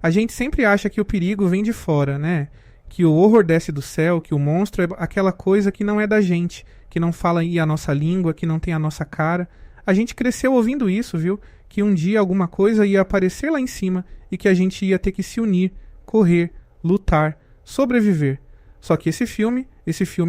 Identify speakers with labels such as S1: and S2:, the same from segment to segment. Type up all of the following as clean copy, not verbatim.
S1: A gente sempre acha que o perigo vem de fora, né? Que o horror desce do céu, que o monstro é aquela coisa que não é da gente, que não fala aí a nossa língua, que não tem a nossa cara. A gente cresceu ouvindo isso, viu? Que um dia alguma coisa ia aparecer lá em cima e que a gente ia ter que se unir, correr, lutar, sobreviver. Só que esse filme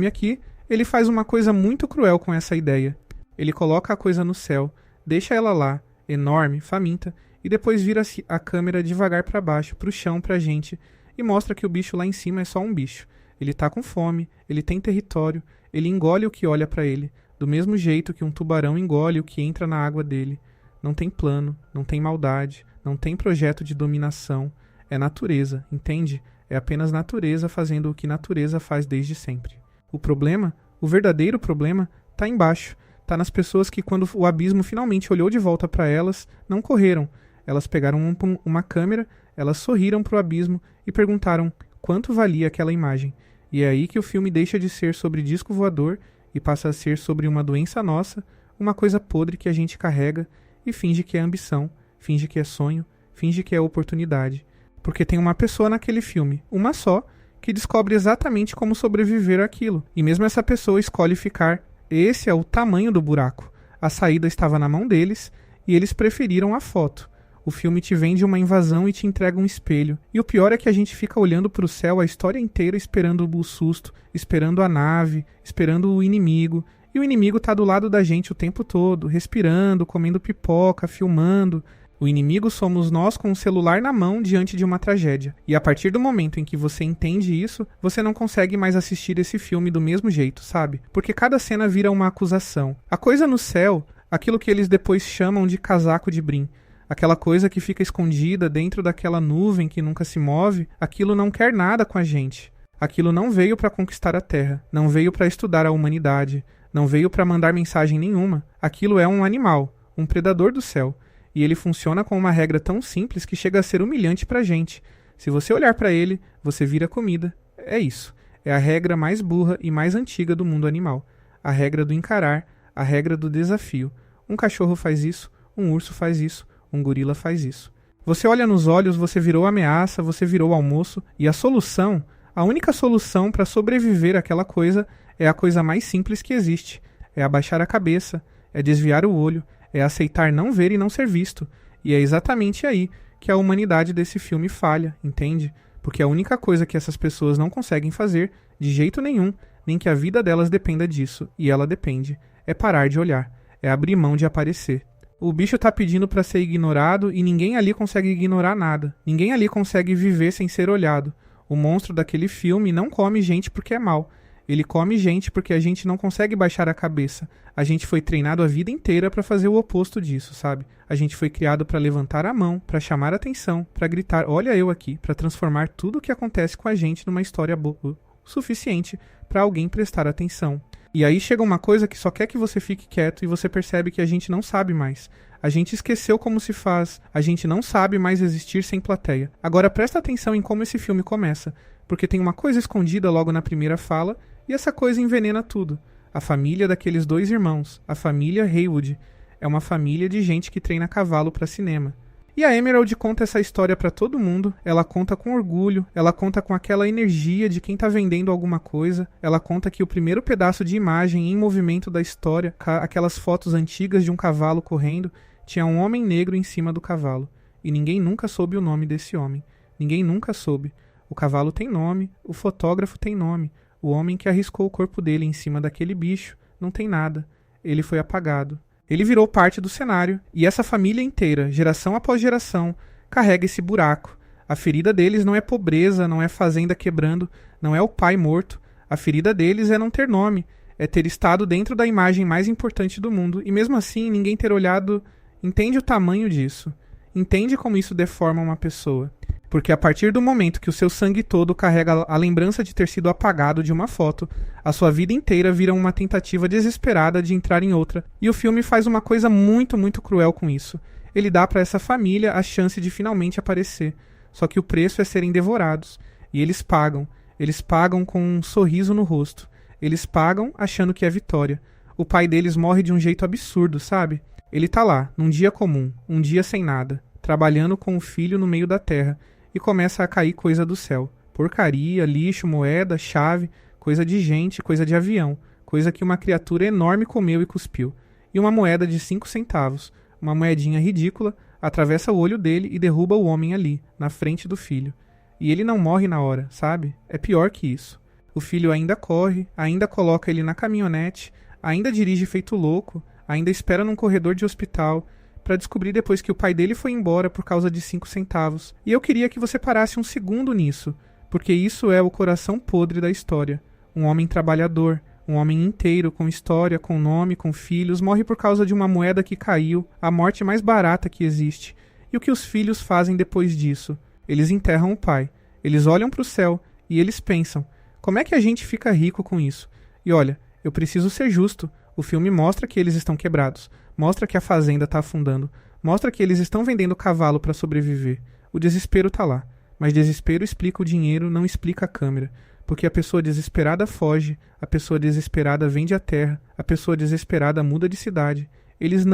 S1: aqui, ele faz uma coisa muito cruel com essa ideia. Ele coloca a coisa no céu, deixa ela lá, enorme, faminta, e depois vira a câmera devagar para baixo, pro chão, pra gente, e mostra que o bicho lá em cima é só um bicho. Ele tá com fome, ele tem território, ele engole o que olha para ele, do mesmo jeito que um tubarão engole o que entra na água dele. Não tem plano, não tem maldade, não tem projeto de dominação. É natureza, entende? É apenas natureza fazendo o que natureza faz desde sempre. O problema, o verdadeiro problema, tá embaixo. Tá nas pessoas que, quando o abismo finalmente olhou de volta para elas, não correram. Elas pegaram uma câmera, elas sorriram pro abismo e perguntaram quanto valia aquela imagem. E é aí que o filme deixa de ser sobre disco voador e passa a ser sobre uma doença nossa, uma coisa podre que a gente carrega e finge que é ambição, finge que é sonho, finge que é oportunidade. Porque tem uma pessoa naquele filme, uma só, que descobre exatamente como sobreviver àquilo. E mesmo essa pessoa escolhe ficar. Esse é o tamanho do buraco. A saída estava na mão deles e eles preferiram a foto. O filme te vende uma invasão e te entrega um espelho. E o pior é que a gente fica olhando pro céu a história inteira esperando o susto, esperando a nave, esperando o inimigo. E o inimigo tá do lado da gente o tempo todo, respirando, comendo pipoca, filmando. O inimigo somos nós com o celular na mão diante de uma tragédia. E a partir do momento em que você entende isso, você não consegue mais assistir esse filme do mesmo jeito, sabe? Porque cada cena vira uma acusação. A coisa no céu, aquilo que eles depois chamam de casaco de brim, aquela coisa que fica escondida dentro daquela nuvem que nunca se move, aquilo não quer nada com a gente. Aquilo não veio para conquistar a Terra, não veio para estudar a humanidade, não veio para mandar mensagem nenhuma. Aquilo é um animal, um predador do céu. E ele funciona com uma regra tão simples que chega a ser humilhante pra gente. Se você olhar pra ele, você vira comida. É isso. É a regra mais burra e mais antiga do mundo animal. A regra do encarar, a regra do desafio. Um cachorro faz isso, um urso faz isso, um gorila faz isso. Você olha nos olhos, você virou ameaça, você virou almoço, e a solução, a única solução para sobreviver àquela coisa é a coisa mais simples que existe. É abaixar a cabeça, é desviar o olho, é aceitar não ver e não ser visto. E é exatamente aí que a humanidade desse filme falha, entende? Porque a única coisa que essas pessoas não conseguem fazer, de jeito nenhum, nem que a vida delas dependa disso, e ela depende, é parar de olhar, é abrir mão de aparecer. O bicho tá pedindo pra ser ignorado e ninguém ali consegue ignorar nada. Ninguém ali consegue viver sem ser olhado. O monstro daquele filme não come gente porque é mau. Ele come gente porque a gente não consegue baixar a cabeça. A gente foi treinado a vida inteira para fazer o oposto disso, sabe? A gente foi criado para levantar a mão, para chamar a atenção, para gritar, olha eu aqui, para transformar tudo o que acontece com a gente numa história boa o suficiente para alguém prestar atenção. E aí chega uma coisa que só quer que você fique quieto e você percebe que a gente não sabe mais. A gente esqueceu como se faz, a gente não sabe mais existir sem plateia. Agora presta atenção em como esse filme começa, porque tem uma coisa escondida logo na primeira fala, e essa coisa envenena tudo. A família daqueles dois irmãos, a família Haywood, é uma família de gente que treina cavalo para cinema. E a Emerald conta essa história para todo mundo, ela conta com orgulho, ela conta com aquela energia de quem tá vendendo alguma coisa, ela conta que o primeiro pedaço de imagem em movimento da história, aquelas fotos antigas de um cavalo correndo, tinha um homem negro em cima do cavalo. E ninguém nunca soube o nome desse homem. Ninguém nunca soube. O cavalo tem nome, o fotógrafo tem nome. O homem que arriscou o corpo dele em cima daquele bicho não tem nada. Ele foi apagado. Ele virou parte do cenário, e essa família inteira, geração após geração, carrega esse buraco. A ferida deles não é pobreza, não é fazenda quebrando, não é o pai morto. A ferida deles é não ter nome, é ter estado dentro da imagem mais importante do mundo, e mesmo assim ninguém ter olhado. Entende o tamanho disso? Entende como isso deforma uma pessoa? Porque a partir do momento que o seu sangue todo carrega a lembrança de ter sido apagado de uma foto, a sua vida inteira vira uma tentativa desesperada de entrar em outra. E o filme faz uma coisa muito, muito cruel com isso. Ele dá para essa família a chance de finalmente aparecer. Só que o preço é serem devorados. E eles pagam. Eles pagam com um sorriso no rosto. Eles pagam achando que é vitória. O pai deles morre de um jeito absurdo, sabe? Ele tá lá, num dia comum, um dia sem nada, trabalhando com o filho no meio da terra. e começa a cair coisa do céu. Porcaria, lixo, moeda, chave, coisa de gente, coisa de avião, coisa que uma criatura enorme comeu e cuspiu. E uma moeda de 5 centavos, uma moedinha ridícula, atravessa o olho dele e derruba o homem ali, na frente do filho. E ele não morre na hora, sabe? É pior que isso. O filho ainda corre, ainda coloca ele na caminhonete, ainda dirige feito louco, ainda espera num corredor de hospital, para descobrir depois que o pai dele foi embora por causa de 5 centavos. E eu queria que você parasse um segundo nisso, porque isso é o coração podre da história. Um homem trabalhador, um homem inteiro, com história, com nome, com filhos, morre por causa de uma moeda que caiu, a morte mais barata que existe. E o que os filhos fazem depois disso? Eles enterram o pai, eles olham para o céu e eles pensam, como é que a gente fica rico com isso? E olha, eu preciso ser justo, o filme mostra que eles estão quebrados, mostra que a fazenda está afundando, mostra que eles estão vendendo cavalo para sobreviver. O desespero está lá, mas desespero explica o dinheiro, não explica a câmera. Porque a pessoa desesperada foge, a pessoa desesperada vende a terra, a pessoa desesperada muda de cidade. Eles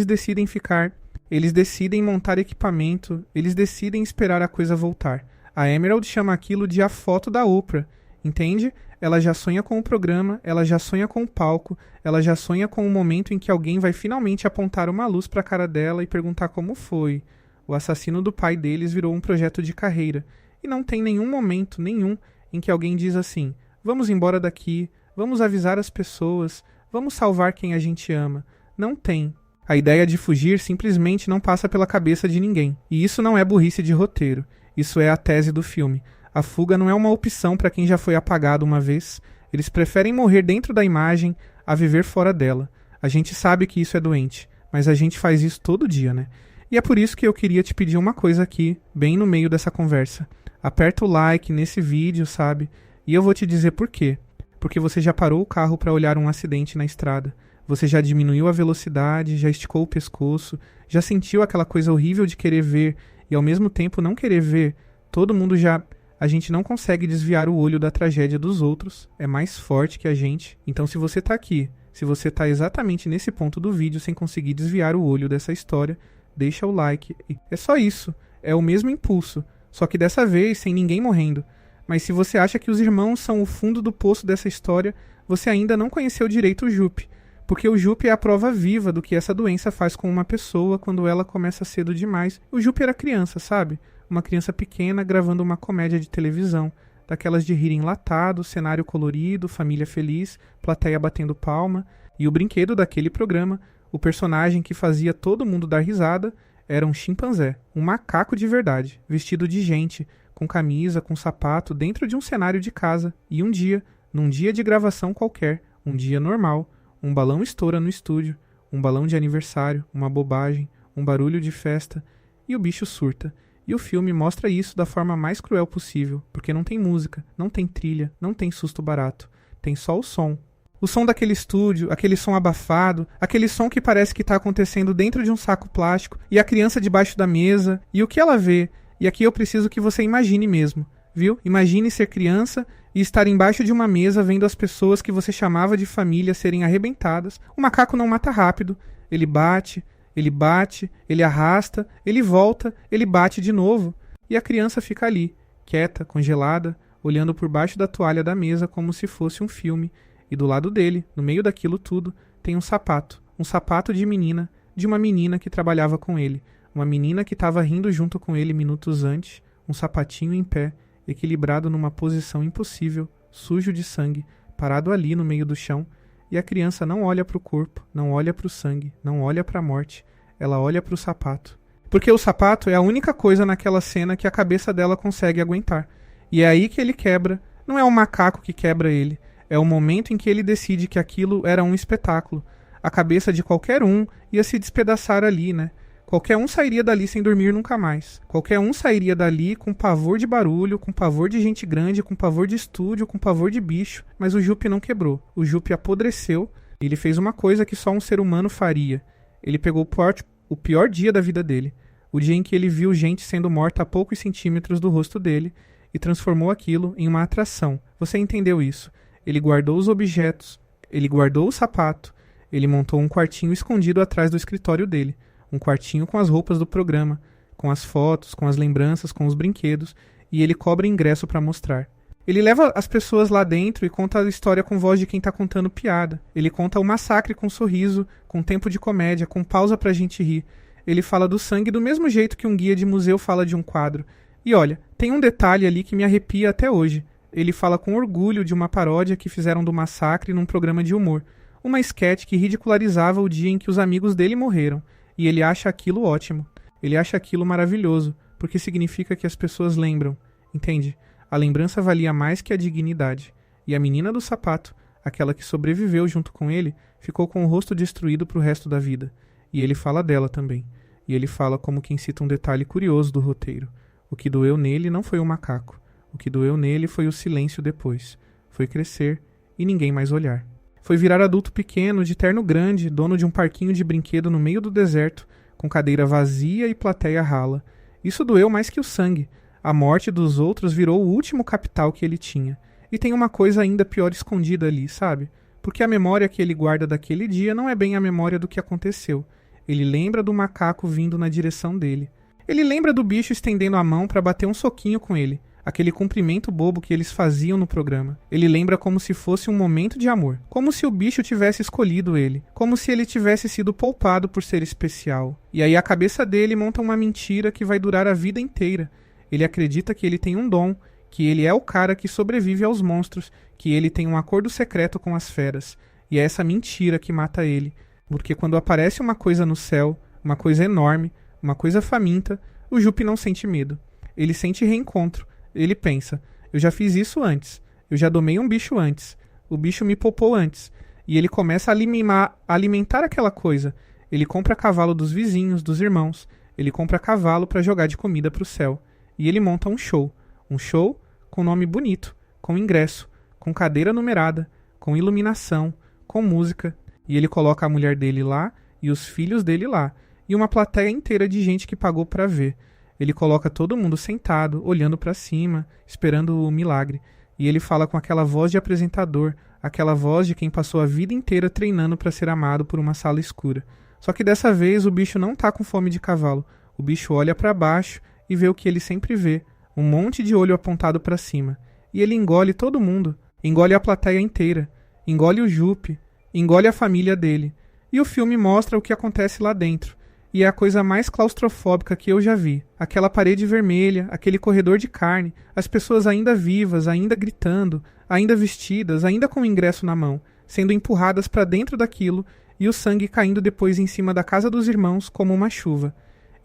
S1: decidem ficar, eles decidem montar equipamento, eles decidem esperar a coisa voltar. A Emerald chama aquilo de a foto da Oprah, entende? Ela já sonha com o programa, ela já sonha com o palco, ela já sonha com o momento em que alguém vai finalmente apontar uma luz para a cara dela e perguntar como foi. O assassino do pai deles virou um projeto de carreira, e não tem nenhum momento, nenhum, em que alguém diz assim, vamos embora daqui, vamos avisar as pessoas, vamos salvar quem a gente ama. Não tem. A ideia de fugir simplesmente não passa pela cabeça de ninguém. E isso não é burrice de roteiro. Isso é a tese do filme. A fuga não é uma opção para quem já foi apagado uma vez. Eles preferem morrer dentro da imagem a viver fora dela. A gente sabe que isso é doente, mas a gente faz isso todo dia, né? E é por isso que eu queria te pedir uma coisa aqui, bem no meio dessa conversa. Aperta o like nesse vídeo, sabe? E eu vou te dizer por quê. Porque você já parou o carro para olhar um acidente na estrada. Você já diminuiu a velocidade, já esticou o pescoço, já sentiu aquela coisa horrível de querer ver e ao mesmo tempo não querer ver. Todo mundo já... A gente não consegue desviar o olho da tragédia dos outros. É mais forte que a gente. Então se você tá aqui, se você tá exatamente nesse ponto do vídeo sem conseguir desviar o olho dessa história, deixa o like. É só isso. É o mesmo impulso. Só que dessa vez, sem ninguém morrendo. Mas se você acha que os irmãos são o fundo do poço dessa história, você ainda não conheceu direito o Jupe. Porque o Jupe é a prova viva do que essa doença faz com uma pessoa quando ela começa cedo demais. O Jupe era criança, sabe? Uma criança pequena gravando uma comédia de televisão. Daquelas de rir enlatado, cenário colorido, família feliz, plateia batendo palma. E o brinquedo daquele programa, o personagem que fazia todo mundo dar risada, era um chimpanzé, um macaco de verdade, vestido de gente, com camisa, com sapato, dentro de um cenário de casa. E um dia, num dia de gravação qualquer, um dia normal, um balão estoura no estúdio, um balão de aniversário, uma bobagem, um barulho de festa, e o bicho surta. E o filme mostra isso da forma mais cruel possível, porque não tem música, não tem trilha, não tem susto barato, tem só o som. O som daquele estúdio, aquele som abafado, aquele som que parece que está acontecendo dentro de um saco plástico, e a criança debaixo da mesa, e o que ela vê. E aqui eu preciso que você imagine mesmo, viu? Imagine ser criança e estar embaixo de uma mesa vendo as pessoas que você chamava de família serem arrebentadas. O macaco não mata rápido, ele bate, ele arrasta, ele volta, ele bate de novo. E a criança fica ali, quieta, congelada, olhando por baixo da toalha da mesa como se fosse um filme. E do lado dele, no meio daquilo tudo, tem um sapato de menina, de uma menina que trabalhava com ele, uma menina que estava rindo junto com ele minutos antes, um sapatinho em pé, equilibrado numa posição impossível, sujo de sangue, parado ali no meio do chão, e a criança não olha para o corpo, não olha para o sangue, não olha para a morte, ela olha para o sapato. Porque o sapato é a única coisa naquela cena que a cabeça dela consegue aguentar. E é aí que ele quebra, não é o macaco que quebra ele, é o momento em que ele decide que aquilo era um espetáculo. A cabeça de qualquer um ia se despedaçar ali, né? Qualquer um sairia dali sem dormir nunca mais. Qualquer um sairia dali com pavor de barulho, com pavor de gente grande, com pavor de estúdio, com pavor de bicho. Mas o Jupe não quebrou. O Jupe apodreceu. Ele fez uma coisa que só um ser humano faria. Ele pegou o pior dia da vida dele. O dia em que ele viu gente sendo morta a poucos centímetros do rosto dele e transformou aquilo em uma atração. Você entendeu isso? Ele guardou os objetos, ele guardou o sapato, ele montou um quartinho escondido atrás do escritório dele, um quartinho com as roupas do programa, com as fotos, com as lembranças, com os brinquedos, e ele cobra ingresso para mostrar. Ele leva as pessoas lá dentro e conta a história com voz de quem tá contando piada. Ele conta o massacre com sorriso, com tempo de comédia, com pausa pra gente rir. Ele fala do sangue do mesmo jeito que um guia de museu fala de um quadro. E olha, tem um detalhe ali que me arrepia até hoje. Ele fala com orgulho de uma paródia que fizeram do massacre num programa de humor. Uma esquete que ridicularizava o dia em que os amigos dele morreram. E ele acha aquilo ótimo. Ele acha aquilo maravilhoso, porque significa que as pessoas lembram. Entende? A lembrança valia mais que a dignidade. E a menina do sapato, aquela que sobreviveu junto com ele, ficou com o rosto destruído pro resto da vida. E ele fala dela também. E ele fala como quem cita um detalhe curioso do roteiro. O que doeu nele não foi o macaco. O que doeu nele foi o silêncio depois. Foi crescer e ninguém mais olhar. Foi virar adulto pequeno, de terno grande, dono de um parquinho de brinquedo no meio do deserto, com cadeira vazia e plateia rala. Isso doeu mais que o sangue. A morte dos outros virou o último capital que ele tinha. E tem uma coisa ainda pior escondida ali, sabe? Porque a memória que ele guarda daquele dia não é bem a memória do que aconteceu. Ele lembra do macaco vindo na direção dele. Ele lembra do bicho estendendo a mão para bater um soquinho com ele. Aquele cumprimento bobo que eles faziam no programa. Ele lembra como se fosse um momento de amor. Como se o bicho tivesse escolhido ele. Como se ele tivesse sido poupado por ser especial. E aí a cabeça dele monta uma mentira que vai durar a vida inteira. Ele acredita que ele tem um dom, que ele é o cara que sobrevive aos monstros, que ele tem um acordo secreto com as feras. E é essa mentira que mata ele. Porque quando aparece uma coisa no céu, uma coisa enorme, uma coisa faminta, o Jupe não sente medo. Ele sente reencontro. Ele pensa, eu já fiz isso antes. Eu já domei um bicho antes. O bicho me poupou antes. E ele começa a alimentar aquela coisa. Ele compra cavalo dos vizinhos, dos irmãos. Ele compra cavalo para jogar de comida pro céu. E ele monta um show. Um show com nome bonito, com ingresso, com cadeira numerada, com iluminação, com música. E ele coloca a mulher dele lá e os filhos dele lá. E uma plateia inteira de gente que pagou para ver. Ele coloca todo mundo sentado, olhando para cima, esperando o milagre. E ele fala com aquela voz de apresentador, aquela voz de quem passou a vida inteira treinando para ser amado por uma sala escura. Só que dessa vez o bicho não tá com fome de cavalo. O bicho olha para baixo e vê o que ele sempre vê, um monte de olho apontado para cima. E ele engole todo mundo, engole a plateia inteira, engole o Jupe, engole a família dele. E o filme mostra o que acontece lá dentro. E é a coisa mais claustrofóbica que eu já vi. Aquela parede vermelha, aquele corredor de carne, as pessoas ainda vivas, ainda gritando, ainda vestidas, ainda com o ingresso na mão, sendo empurradas para dentro daquilo e o sangue caindo depois em cima da casa dos irmãos como uma chuva.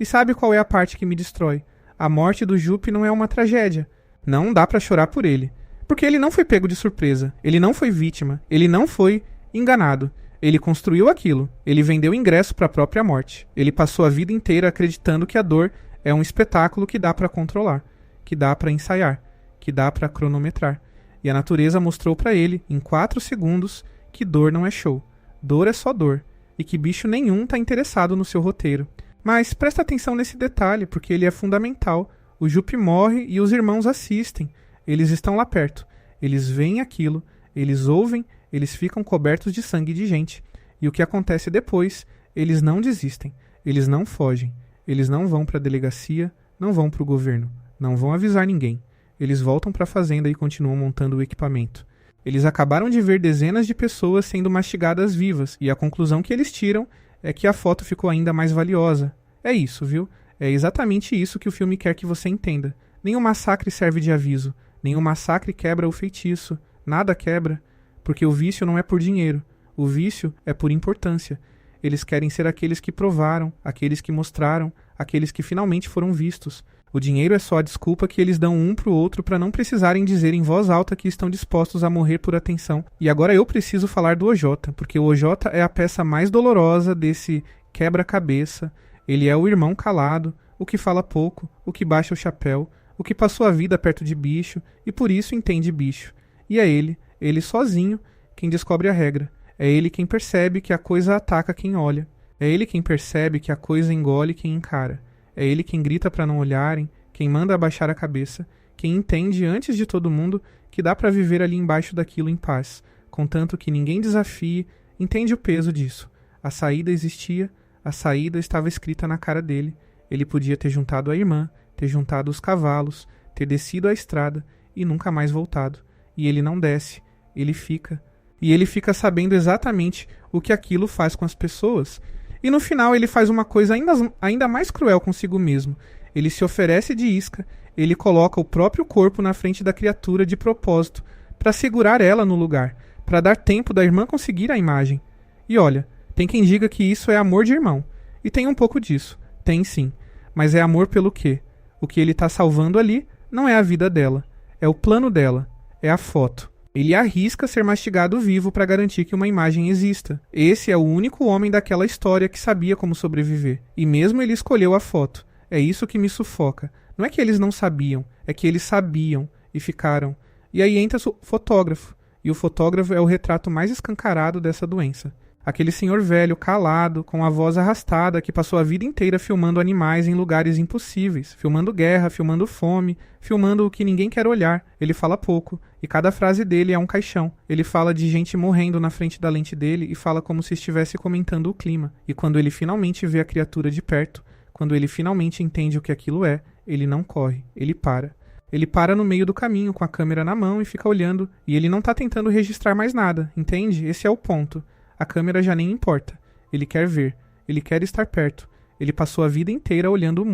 S1: E sabe qual é a parte que me destrói? A morte do Jupe não é uma tragédia. Não dá pra chorar por ele. Porque ele não foi pego de surpresa. Ele não foi vítima. Ele não foi enganado. Ele construiu aquilo. Ele vendeu ingresso para a própria morte. Ele passou a vida inteira acreditando que a dor é um espetáculo que dá para controlar, que dá para ensaiar, que dá para cronometrar. E a natureza mostrou para ele, em 4 segundos, que dor não é show. Dor é só dor. E que bicho nenhum tá interessado no seu roteiro. Mas presta atenção nesse detalhe, porque ele é fundamental. O Jupe morre e os irmãos assistem. Eles estão lá perto. Eles veem aquilo, eles ouvem, eles ficam cobertos de sangue de gente. E o que acontece depois? Eles não desistem, eles não fogem, eles não vão para a delegacia, não vão para o governo, não vão avisar ninguém. Eles voltam para a fazenda e continuam montando o equipamento. Eles acabaram de ver dezenas de pessoas sendo mastigadas vivas, e a conclusão que eles tiram é que a foto ficou ainda mais valiosa. É isso, viu? É exatamente isso que o filme quer que você entenda. Nenhum massacre serve de aviso, nenhum massacre quebra o feitiço, nada quebra. Porque o vício não é por dinheiro. O vício é por importância. Eles querem ser aqueles que provaram, aqueles que mostraram, aqueles que finalmente foram vistos. O dinheiro é só a desculpa que eles dão um pro outro para não precisarem dizer em voz alta que estão dispostos a morrer por atenção. E agora eu preciso falar do OJ, porque o OJ é a peça mais dolorosa desse quebra-cabeça. Ele é o irmão calado, o que fala pouco, o que baixa o chapéu, o que passou a vida perto de bicho e por isso entende bicho. E é ele sozinho, quem descobre a regra. É ele quem percebe que a coisa ataca quem olha. É ele quem percebe que a coisa engole quem encara. É ele quem grita para não olharem, quem manda abaixar a cabeça, quem entende antes de todo mundo que dá para viver ali embaixo daquilo em paz, contanto que ninguém desafie, entende o peso disso. A saída existia, a saída estava escrita na cara dele, Ele podia ter juntado a irmã, ter juntado os cavalos, ter descido a estrada e nunca mais voltado. E ele não desce, ele fica. E ele fica sabendo exatamente o que aquilo faz com as pessoas. E no final ele faz uma coisa ainda mais cruel consigo mesmo. Ele se oferece de isca, ele coloca o próprio corpo na frente da criatura de propósito, para segurar ela no lugar, para dar tempo da irmã conseguir a imagem. E olha, tem quem diga que isso é amor de irmão. E tem um pouco disso, tem sim. Mas é amor pelo quê? O que ele está salvando ali não é a vida dela, é o plano dela, é a foto. Ele arrisca ser mastigado vivo para garantir que uma imagem exista. Esse é o único homem daquela história que sabia como sobreviver. E mesmo ele escolheu a foto. É isso que me sufoca. Não é que eles não sabiam, é que eles sabiam e ficaram. E aí entra o fotógrafo. E o fotógrafo é o retrato mais escancarado dessa doença. Aquele senhor velho, calado, com a voz arrastada, que passou a vida inteira filmando animais em lugares impossíveis, filmando guerra, filmando fome, filmando o que ninguém quer olhar. Ele fala pouco, e cada frase dele é um caixão. Ele fala de gente morrendo na frente da lente dele e fala como se estivesse comentando o clima. E quando ele finalmente vê a criatura de perto, quando ele finalmente entende o que aquilo é, ele não corre, ele para. Ele para no meio do caminho com a câmera na mão e fica olhando, e ele não tá tentando registrar mais nada, entende? Esse é o ponto. A câmera já nem importa. Ele quer ver. Ele quer estar perto. Ele passou a vida inteira olhando o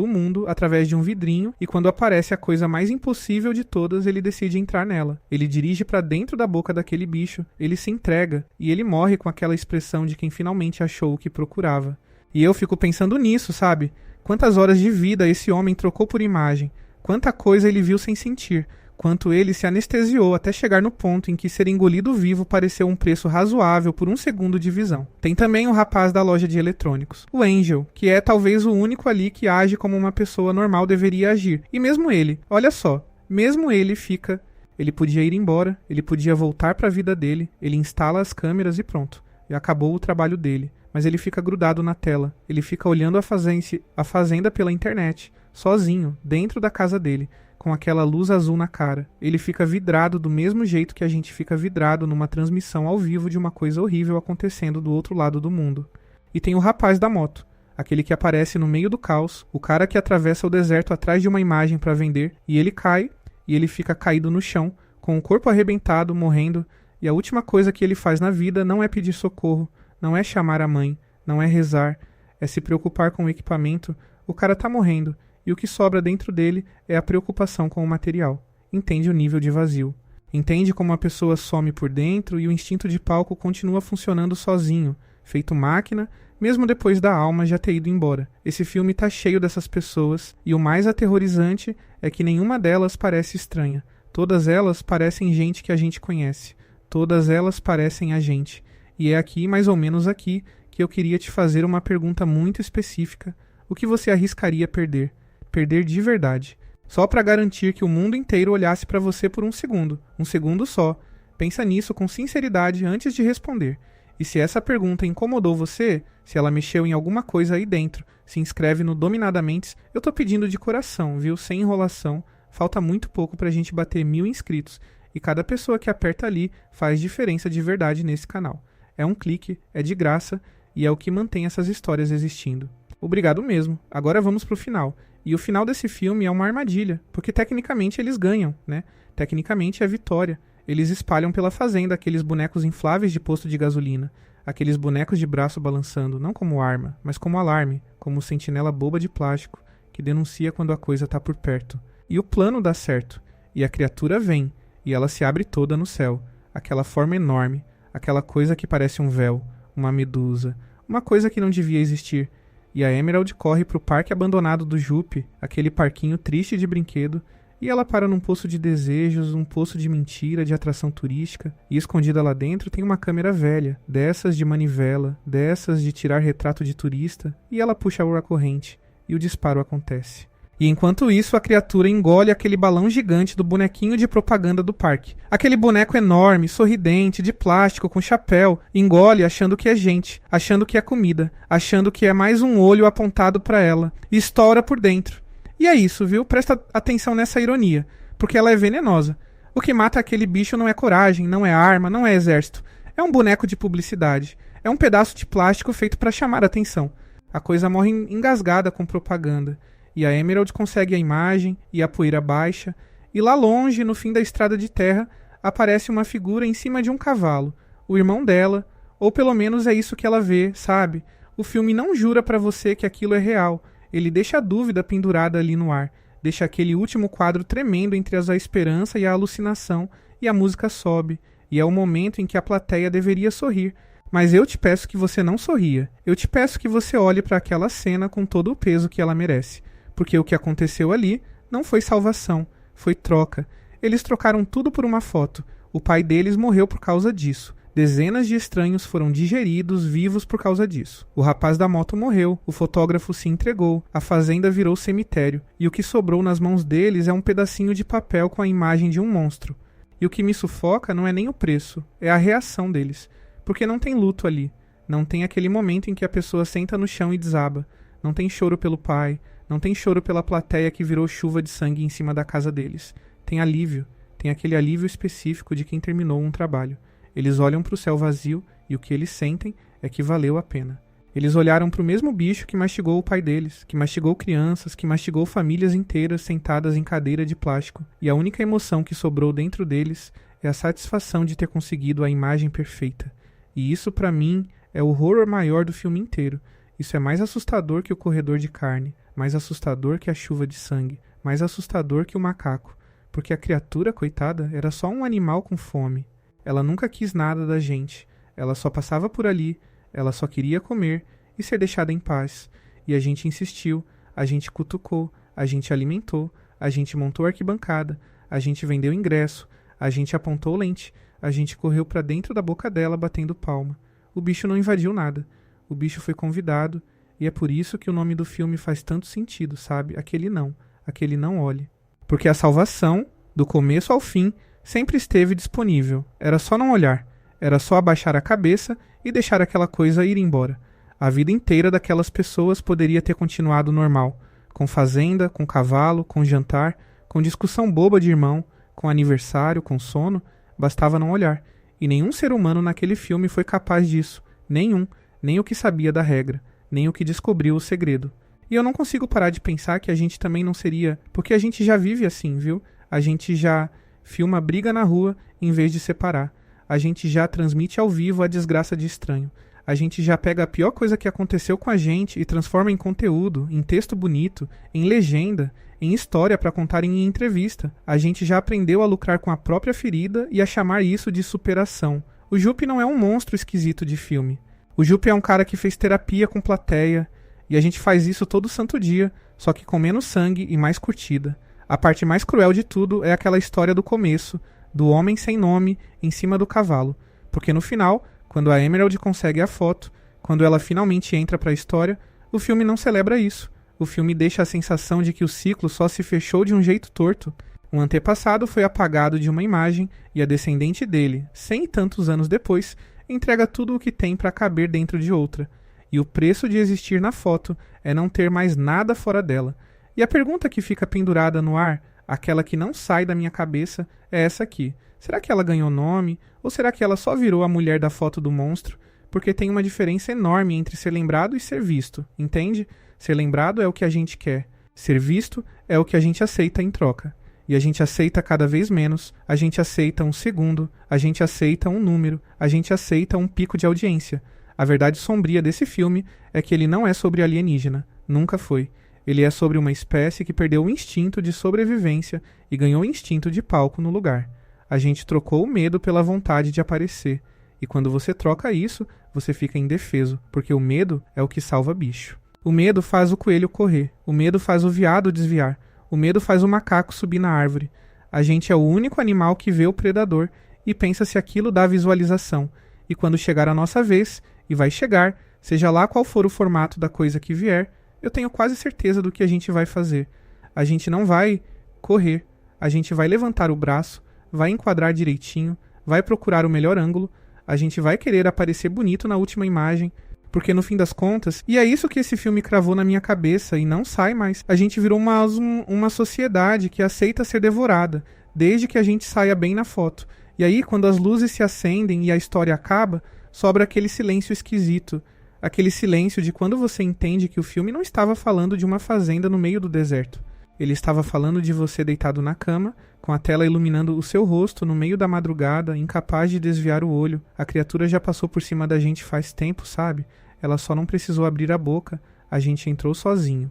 S1: mundo através de um vidrinho e quando aparece a coisa mais impossível de todas, ele decide entrar nela. Ele dirige para dentro da boca daquele bicho, ele se entrega e ele morre com aquela expressão de quem finalmente achou o que procurava. E eu fico pensando nisso, sabe? Quantas horas de vida esse homem trocou por imagem. Quanta coisa ele viu sem sentir. Quanto ele se anestesiou até chegar no ponto em que ser engolido vivo pareceu um preço razoável por um segundo de visão. Tem também o rapaz da loja de eletrônicos, o Angel, que é talvez o único ali que age como uma pessoa normal deveria agir. E mesmo ele, olha só, mesmo ele fica... Ele podia ir embora, ele podia voltar para a vida dele, ele instala as câmeras e pronto. E acabou o trabalho dele. Mas ele fica grudado na tela, ele fica olhando a fazenda pela internet, sozinho, dentro da casa dele, com aquela luz azul na cara. Ele fica vidrado do mesmo jeito que a gente fica vidrado numa transmissão ao vivo de uma coisa horrível acontecendo do outro lado do mundo. E tem o rapaz da moto, aquele que aparece no meio do caos, o cara que atravessa o deserto atrás de uma imagem para vender, e ele cai, e ele fica caído no chão, com o corpo arrebentado, morrendo, e a última coisa que ele faz na vida não é pedir socorro, não é chamar a mãe, não é rezar, é se preocupar com o equipamento. O cara tá morrendo, e o que sobra dentro dele é a preocupação com o material. Entende o nível de vazio. Entende como a pessoa some por dentro e o instinto de palco continua funcionando sozinho, feito máquina, mesmo depois da alma já ter ido embora. Esse filme tá cheio dessas pessoas, e o mais aterrorizante é que nenhuma delas parece estranha. Todas elas parecem gente que a gente conhece. Todas elas parecem a gente. E é aqui, mais ou menos aqui, que eu queria te fazer uma pergunta muito específica. O que você arriscaria perder? Perder de verdade. Só para garantir que o mundo inteiro olhasse para você por um segundo só. Pensa nisso com sinceridade antes de responder. E se essa pergunta incomodou você, se ela mexeu em alguma coisa aí dentro, se inscreve no Dominadamente. Eu tô pedindo de coração, viu? Sem enrolação. Falta muito pouco pra gente bater 1000 inscritos. E cada pessoa que aperta ali faz diferença de verdade nesse canal. É um clique, é de graça e é o que mantém essas histórias existindo. Obrigado mesmo. Agora vamos pro final. E o final desse filme é uma armadilha, porque tecnicamente eles ganham, né? Tecnicamente é vitória. Eles espalham pela fazenda aqueles bonecos infláveis de posto de gasolina, aqueles bonecos de braço balançando, não como arma, mas como alarme, como sentinela boba de plástico, que denuncia quando a coisa tá por perto. E o plano dá certo, e a criatura vem, e ela se abre toda no céu, aquela forma enorme, aquela coisa que parece um véu, uma medusa, uma coisa que não devia existir. E a Emerald corre pro parque abandonado do Jupe, aquele parquinho triste de brinquedo, e ela para num poço de desejos, um poço de mentira, de atração turística, e escondida lá dentro tem uma câmera velha, dessas de manivela, dessas de tirar retrato de turista, e ela puxa a corrente, e o disparo acontece. E enquanto isso, a criatura engole aquele balão gigante do bonequinho de propaganda do parque. Aquele boneco enorme, sorridente, de plástico, com chapéu, engole achando que é gente, achando que é comida, achando que é mais um olho apontado para ela, e estoura por dentro. E é isso, viu? Presta atenção nessa ironia, porque ela é venenosa. O que mata aquele bicho não é coragem, não é arma, não é exército. É um boneco de publicidade. É um pedaço de plástico feito para chamar a atenção. A coisa morre engasgada com propaganda. E a Emerald consegue a imagem, e a poeira baixa, e lá longe, no fim da estrada de terra, aparece uma figura em cima de um cavalo, o irmão dela, ou pelo menos é isso que ela vê, sabe? O filme não jura pra você que aquilo é real, ele deixa a dúvida pendurada ali no ar, deixa aquele último quadro tremendo entre a esperança e a alucinação, e a música sobe, e é o momento em que a plateia deveria sorrir. Mas eu te peço que você não sorria. Eu te peço que você olhe para aquela cena com todo o peso que ela merece. Porque o que aconteceu ali não foi salvação, foi troca. Eles trocaram tudo por uma foto. O pai deles morreu por causa disso. Dezenas de estranhos foram digeridos vivos por causa disso. O rapaz da moto morreu, o fotógrafo se entregou, a fazenda virou cemitério, e o que sobrou nas mãos deles é um pedacinho de papel com a imagem de um monstro. E o que me sufoca não é nem o preço, é a reação deles. Porque não tem luto ali. Não tem aquele momento em que a pessoa senta no chão e desaba. Não tem choro pelo pai. Não tem choro pela plateia que virou chuva de sangue em cima da casa deles. Tem alívio. Tem aquele alívio específico de quem terminou um trabalho. Eles olham para o céu vazio e o que eles sentem é que valeu a pena. Eles olharam para o mesmo bicho que mastigou o pai deles, que mastigou crianças, que mastigou famílias inteiras sentadas em cadeira de plástico. E a única emoção que sobrou dentro deles é a satisfação de ter conseguido a imagem perfeita. E isso, pra mim, é o horror maior do filme inteiro. Isso é mais assustador que o corredor de carne, mais assustador que a chuva de sangue, mais assustador que o macaco. Porque a criatura, coitada, era só um animal com fome. Ela nunca quis nada da gente. Ela só passava por ali, ela só queria comer e ser deixada em paz. E a gente insistiu, a gente cutucou, a gente alimentou, a gente montou arquibancada, a gente vendeu ingresso, a gente apontou lente, a gente correu pra dentro da boca dela batendo palma. O bicho não invadiu nada. O bicho foi convidado, e é por isso que o nome do filme faz tanto sentido, sabe? Aquele não olhe. Porque a salvação, do começo ao fim, sempre esteve disponível. Era só não olhar. Era só abaixar a cabeça e deixar aquela coisa ir embora. A vida inteira daquelas pessoas poderia ter continuado normal. Com fazenda, com cavalo, com jantar, com discussão boba de irmão, com aniversário, com sono. Bastava não olhar. E nenhum ser humano naquele filme foi capaz disso. Nenhum. Nem o que sabia da regra. Nem o que descobriu o segredo. E eu não consigo parar de pensar que a gente também não seria... Porque a gente já vive assim, viu? A gente já filma briga na rua em vez de separar. A gente já transmite ao vivo a desgraça de estranho. A gente já pega a pior coisa que aconteceu com a gente e transforma em conteúdo, em texto bonito, em legenda, em história para contar em entrevista. A gente já aprendeu a lucrar com a própria ferida e a chamar isso de superação. O Jupe não é um monstro esquisito de filme. O Jupe é um cara que fez terapia com plateia, e a gente faz isso todo santo dia, só que com menos sangue e mais curtida. A parte mais cruel de tudo é aquela história do começo, do homem sem nome em cima do cavalo. Porque no final, quando a Emerald consegue a foto, quando ela finalmente entra para a história, o filme não celebra isso. O filme deixa a sensação de que o ciclo só se fechou de um jeito torto. Um antepassado foi apagado de uma imagem e a descendente dele, 100 e tantos anos depois, entrega tudo o que tem para caber dentro de outra. E o preço de existir na foto é não ter mais nada fora dela. E a pergunta que fica pendurada no ar, aquela que não sai da minha cabeça, é essa aqui. Será que ela ganhou nome? Ou será que ela só virou a mulher da foto do monstro? Porque tem uma diferença enorme entre ser lembrado e ser visto, entende? Ser lembrado é o que a gente quer. Ser visto é o que a gente aceita em troca. E a gente aceita cada vez menos, a gente aceita um segundo, a gente aceita um número, a gente aceita um pico de audiência. A verdade sombria desse filme é que ele não é sobre alienígena. Nunca foi. Ele é sobre uma espécie que perdeu o instinto de sobrevivência e ganhou o instinto de palco no lugar. A gente trocou o medo pela vontade de aparecer. E quando você troca isso, você fica indefeso, porque o medo é o que salva bicho. O medo faz o coelho correr. O medo faz o veado desviar. O medo faz o macaco subir na árvore. A gente é o único animal que vê o predador e pensa se aquilo dá visualização. E quando chegar a nossa vez, e vai chegar, seja lá qual for o formato da coisa que vier, eu tenho quase certeza do que a gente vai fazer. A gente não vai correr, a gente vai levantar o braço, vai enquadrar direitinho, vai procurar o melhor ângulo, a gente vai querer aparecer bonito na última imagem, porque no fim das contas, e é isso que esse filme cravou na minha cabeça e não sai mais, a gente virou uma sociedade que aceita ser devorada, desde que a gente saia bem na foto. E aí, quando as luzes se acendem e a história acaba, sobra aquele silêncio esquisito, Aquele silêncio de quando você entende que o filme não estava falando de uma fazenda no meio do deserto. Ele estava falando de você deitado na cama, com a tela iluminando o seu rosto no meio da madrugada, incapaz de desviar o olho. A criatura já passou por cima da gente faz tempo, sabe? Ela só não precisou abrir a boca. A gente entrou sozinho.